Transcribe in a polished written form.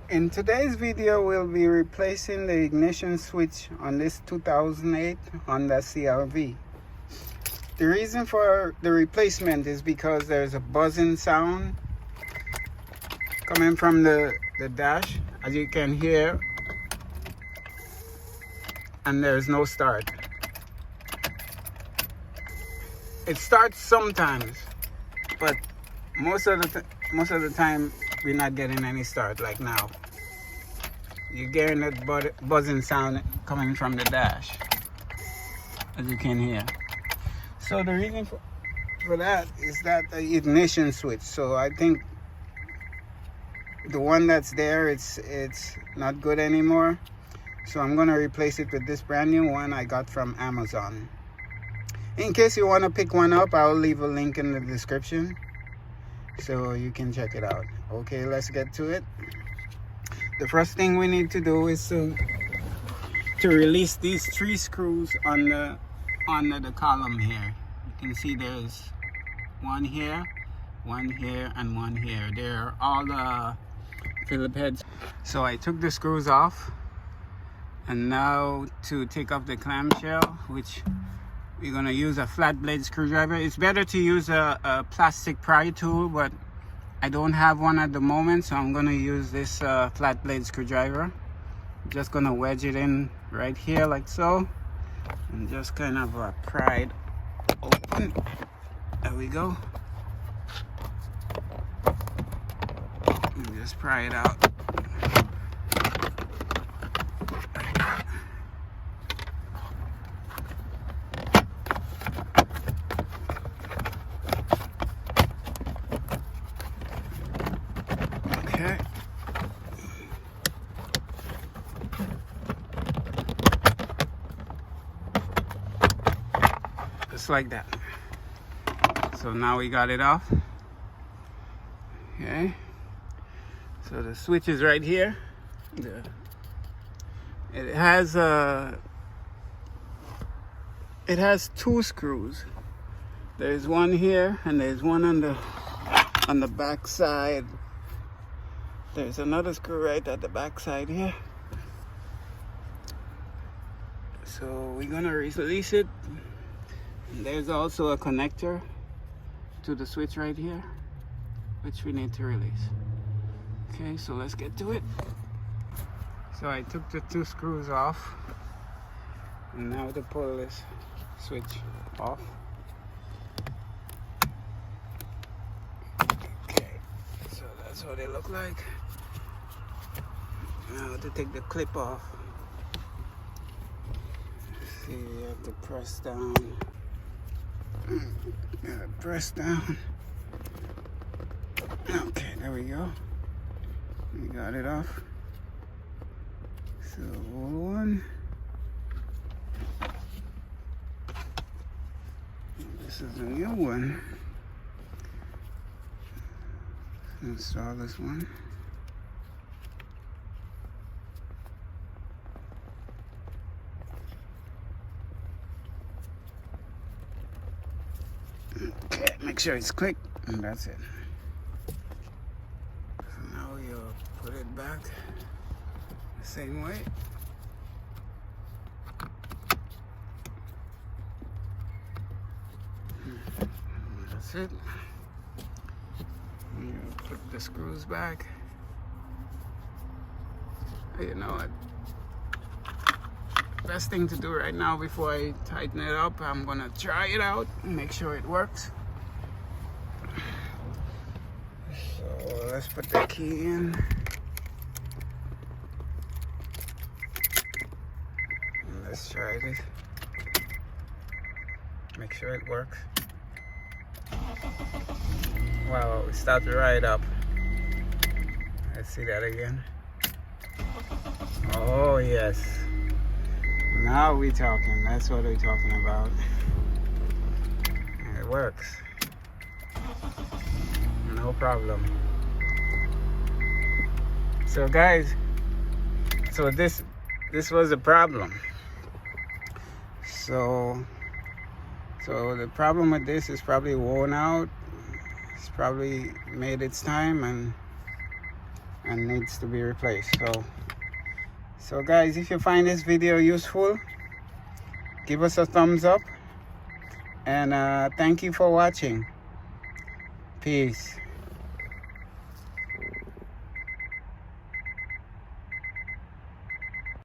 In today's video, we'll be replacing the ignition switch on this 2008 Honda CRV. The reason for the replacement is because there's a buzzing sound coming from the dash, as you can hear, and there's no start. It starts sometimes, but most of the time we're not getting any start. Like now, you're getting that buzzing sound coming from the dash, as you can hear. So the reason for that is that the ignition switch. So I think the one that's there, it's not good anymore. So I'm gonna replace it with this brand new one I got from Amazon. In case you want to pick one up, I'll leave a link in the description so you can check it out. Okay, let's get to it. The first thing we need to do is to release these 3 screws under the column here. You can see there's one here, and one here. They're all Phillips heads. So I took the screws off, and now to take off the clamshell, which we're gonna use a flat blade screwdriver. It's better to use a plastic pry tool, but I don't have one at the moment, so I'm gonna use this flat blade screwdriver. I'm just gonna wedge it in right here like so, and just kind of pry it open. There we go. And just pry it out. Okay. Just like that. So now we got it off. Okay. So the switch is right here. It has 2 screws. There's one here, and there's one on the back side. There's another screw right at the back side here. So we're gonna release it. And there's also a connector to the switch right here, which we need to release. Okay, so let's get to it. So I took the 2 screws off, and now to pull this switch off. Okay, so that's what they look like. Now to take the clip off. See, you have to press down. Gotta press down. Okay, there we go. We got it off. So one. This is a new one. Install this one. Okay, make sure it's quick, and that's it. So now you'll put it back the same way. That's it. You put the screws back. You know what? Best thing to do right now before I tighten it up, I'm gonna try it out and make sure it works. So let's put the key in. Let's try this. Make sure it works. Wow, we started right up. Let's see that again. Oh yes. Now we talking. That's what we're talking about. It works. No problem. So guys, so this was a problem. So the problem with this is probably worn out. It's probably made its time, and needs to be replaced. So guys, if you find this video useful, give us a thumbs up, and thank you for watching. Peace.